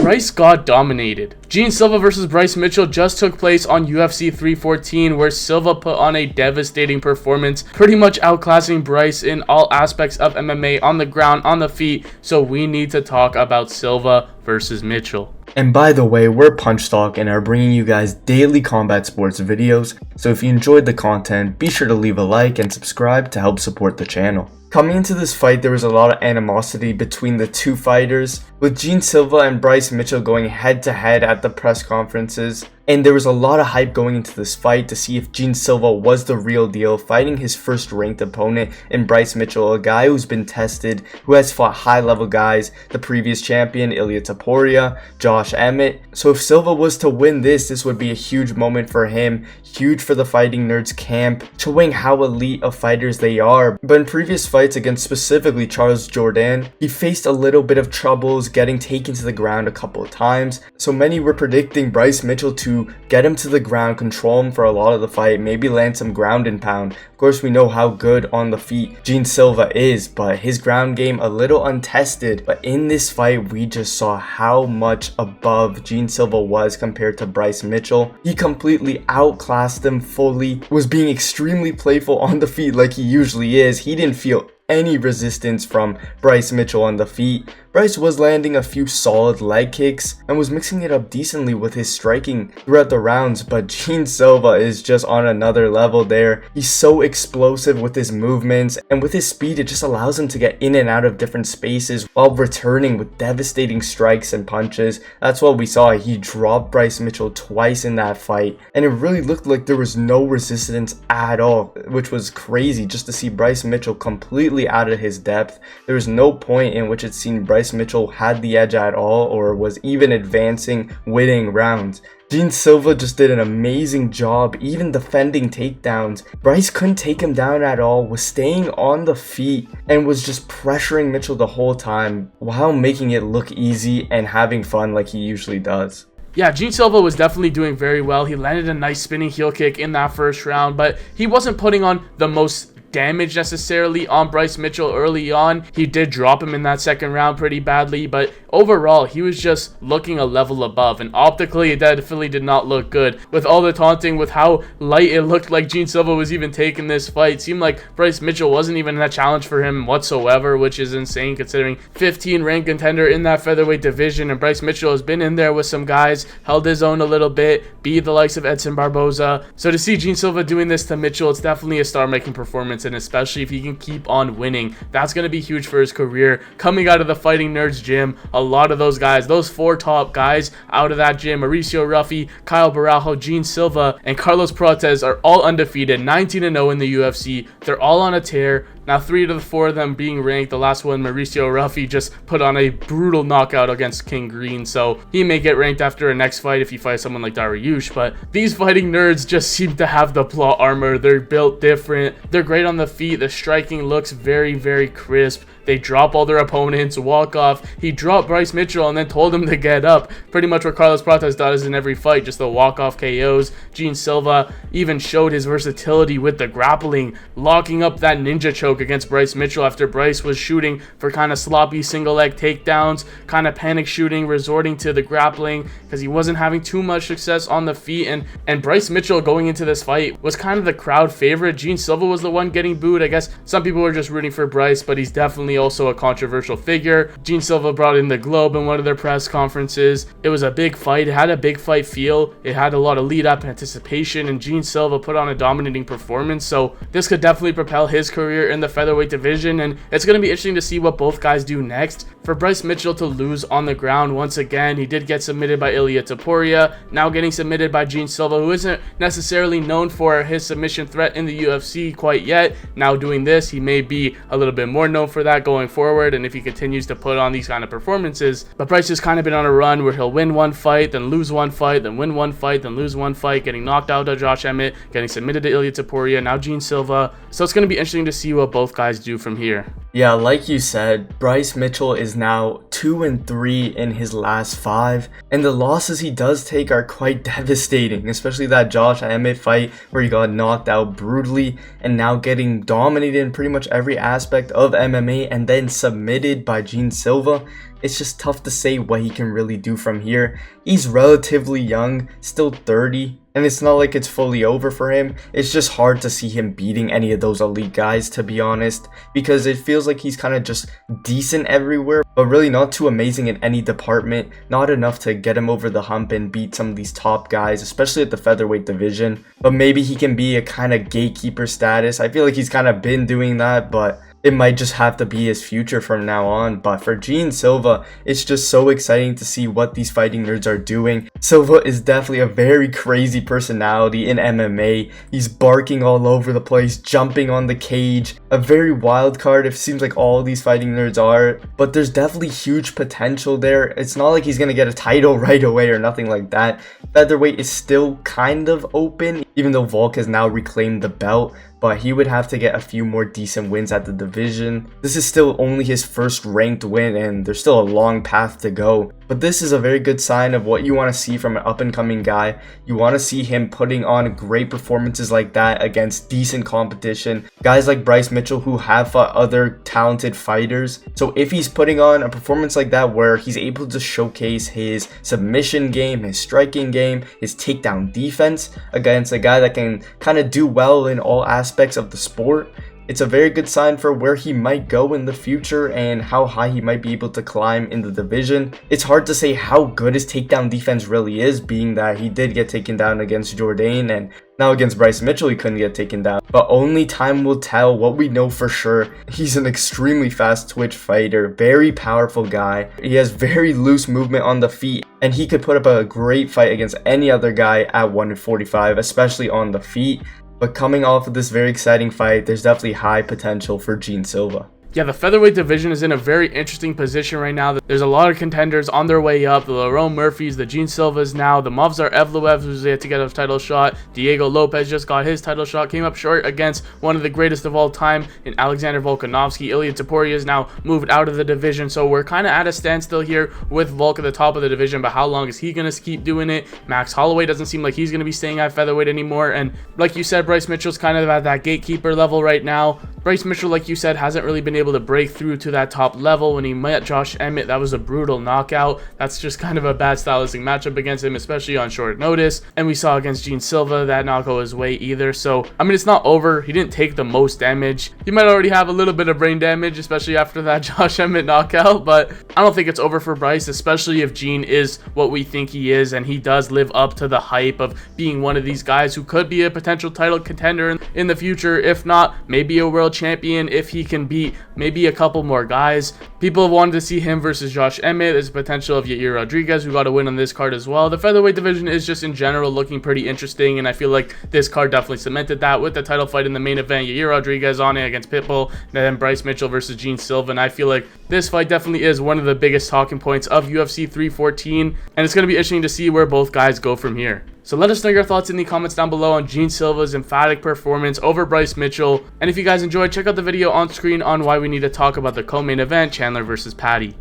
Bryce got dominated. Gene Silva versus Bryce Mitchell just took place on UFC 314, where Silva put on a devastating performance, pretty much outclassing Bryce in all aspects of MMA, on the ground, on the feet. So we need to talk about Silva versus Mitchell. And by the way, we're Punchtalk and are bringing you guys daily combat sports videos, so if you enjoyed the content, be sure to leave a like and subscribe to help support the channel. Coming into this fight, there was a lot of animosity between the two fighters, with Gene Silva and Bryce Mitchell going head to head at the press conferences. And there was a lot of hype going into this fight to see if Gene Silva was the real deal, fighting his first ranked opponent in Bryce Mitchell, a guy who's been tested, who has fought high level guys, the previous champion Ilia Topuria, Josh Emmett. So if Silva was to win this would be a huge moment for him, huge for the Fighting Nerds camp, showing how elite of fighters they are. But in previous fights against specifically Charles Jourdain, he faced a little bit of troubles, getting taken to the ground a couple of times. So many were predicting Bryce Mitchell to get him to the ground, control him for a lot of the fight, maybe land some ground and pound. Of course, we know how good on the feet Gene Silva is, but his ground game a little untested. But in this fight, we just saw how much above Gene Silva was compared to Bryce Mitchell. He completely outclassed him fully, was being extremely playful on the feet like he usually is. He didn't feel any resistance from Bryce Mitchell on the feet. Bryce was landing a few solid leg kicks and was mixing it up decently with his striking throughout the rounds, but Gene Silva is just on another level there. He's so explosive with his movements, and with his speed it just allows him to get in and out of different spaces while returning with devastating strikes and punches. That's what we saw. He dropped Bryce Mitchell twice in that fight, and it really looked like there was no resistance at all, which was crazy just to see Bryce Mitchell completely out of his depth. There was no point in which it seemed Bryce Mitchell had the edge at all or was even advancing, winning rounds. Gene Silva just did an amazing job, even defending takedowns. Bryce couldn't take him down at all, was staying on the feet, and was just pressuring Mitchell the whole time while making it look easy and having fun like he usually does. Yeah, Gene Silva was definitely doing very well. He landed a nice spinning heel kick in that first round, but he wasn't putting on the most damage necessarily on Bryce Mitchell early on. He did drop him in that second round pretty badly, but overall he was just looking a level above, and optically it definitely did not look good. With all the taunting, with how light it looked like Gene Silva was even taking this fight, it seemed like Bryce Mitchell wasn't even a challenge for him whatsoever, which is insane considering 15 ranked contender in that featherweight division, and Bryce Mitchell has been in there with some guys, held his own a little bit, beat the likes of Edson Barboza. So to see Gene Silva doing this to Mitchell, it's definitely a star-making performance, and especially if he can keep on winning, that's going to be huge for his career. Coming out of the Fighting Nerds gym, a lot of those guys, those four top guys out of that gym, Mauricio Ruffy, Kyle Barajo, Gene Silva, and Carlos Prates, are all undefeated, 19-0 in the UFC. They're all on a tear. Now, 3 of the 4 of them being ranked. The last one, Mauricio Ruffy, just put on a brutal knockout against King Green, so he may get ranked after a next fight if he fights someone like Dariush. But these Fighting Nerds just seem to have the plot armor. They're built different. They're great on the feet. The striking looks very, very crisp. They drop all their opponents, walk off. He dropped Bryce Mitchell and then told him to get up. Pretty much what Carlos Prates does in every fight, just the walk-off KOs. Gene Silva even showed his versatility with the grappling, locking up that ninja choke against Bryce Mitchell after Bryce was shooting for kind of sloppy single leg takedowns, kind of panic shooting, resorting to the grappling because he wasn't having too much success on the feet. And Bryce Mitchell going into this fight was kind of the crowd favorite. Gene Silva was the one getting booed. I guess some people were just rooting for Bryce, but he's definitely also a controversial figure. Gene Silva brought in the Globe in one of their press conferences. It was a big fight. It had a big fight feel. It had a lot of lead up and anticipation, and Gene Silva put on a dominating performance. So this could definitely propel his career in the featherweight division, and it's going to be interesting to see what both guys do next. For Bryce Mitchell to lose on the ground once again, he did get submitted by Ilia Topuria, now getting submitted by Gene Silva, who isn't necessarily known for his submission threat in the UFC quite yet. Now doing this, he may be a little bit more known for that going forward, and if he continues to put on these kind of performances. But Bryce has kind of been on a run where he'll win one fight, then lose one fight, then win one fight, then lose one fight, getting knocked out to Josh Emmett, getting submitted to Ilia Topuria, now Gene Silva. So it's going to be interesting to see what both guys do from here. Yeah, like you said, Bryce Mitchell is now 2-3 in his last 5, and the losses he does take are quite devastating, especially that Josh Emmett fight where he got knocked out brutally and now getting dominated in pretty much every aspect of MMA and then submitted by Gene Silva. it's just tough to say what he can really do from here. He's relatively young, still 30, and it's not like it's fully over for him. It's just hard to see him beating any of those elite guys, to be honest, because it feels like he's kind of just decent everywhere, but really not too amazing in any department, not enough to get him over the hump and beat some of these top guys, especially at the featherweight division. But maybe he can be a kind of gatekeeper status. I feel like he's kind of been doing that, but it might just have to be his future from now on. But for Gene Silva, it's just so exciting to see what these fighting nerds are doing. Silva is definitely a very crazy personality in MMA. He's barking all over the place, jumping on the cage, a very wild card. It seems like all these fighting nerds are, but there's definitely huge potential there. It's not like he's gonna get a title right away or nothing like that. Featherweight is still kind of open, even though Volk has now reclaimed the belt, but he would have to get a few more decent wins at the division. This is still only his first ranked win, and there's still a long path to go. But this is a very good sign of what you want to see from an up-and-coming guy. You want to see him putting on great performances like that against decent competition. Guys like Bryce Mitchell who have fought other talented fighters. So if he's putting on a performance like that where he's able to showcase his submission game, his striking game, his takedown defense against a guy that can kind of do well in all aspects of the sport, it's a very good sign for where he might go in the future and how high he might be able to climb in the division. It's hard to say how good his takedown defense really is, being that he did get taken down against Jourdain, and now against Bryce Mitchell he couldn't get taken down. But only time will tell. What we know for sure, he's an extremely fast twitch fighter, very powerful guy. He has very loose movement on the feet, and he could put up a great fight against any other guy at 145, especially on the feet. But coming off of this very exciting fight, there's definitely high potential for Gene Silva. Yeah, the featherweight division is in a very interesting position right now. There's a lot of contenders on their way up. The Lerone Murphys, the Gene Silvas now, the Movsar Evloev, who's yet to get a title shot. Diego Lopez just got his title shot, came up short against one of the greatest of all time in Alexander Volkanovski. Ilya Taporia is now moved out of the division, so we're kind of at a standstill here with Volk at the top of the division, but how long is he going to keep doing it? Max Holloway doesn't seem like he's going to be staying at featherweight anymore, and like you said, Bryce Mitchell's kind of at that gatekeeper level right now. Bryce Mitchell, like you said, hasn't really been able to break through to that top level. When he met Josh Emmett, that was a brutal knockout. That's just kind of a bad stylistic matchup against him, especially on short notice. And we saw against Gene Silva, that not go his way either. So, I mean, it's not over. He didn't take the most damage. He might already have a little bit of brain damage, especially after that Josh Emmett knockout. But I don't think it's over for Bryce, especially if Gene is what we think he is. And he does live up to the hype of being one of these guys who could be a potential title contender in the future. If not, maybe a world champion if he can beat maybe a couple more guys. People have wanted to see him versus Josh Emmett. There's potential of Yair Rodriguez, who got a win on this card as well. The featherweight division is just in general looking pretty interesting, and I feel like this card definitely cemented that with the title fight in the main event. Yair Rodriguez on it against Pitbull, and then Bryce Mitchell versus Gene Silva, and I feel like this fight definitely is one of the biggest talking points of UFC 314, and it's going to be interesting to see where both guys go from here. So let us know your thoughts in the comments down below on Gene Silva's emphatic performance over Bryce Mitchell. And if you guys enjoyed, check out the video on screen on why we need to talk about the co-main event, Chandler versus Patty.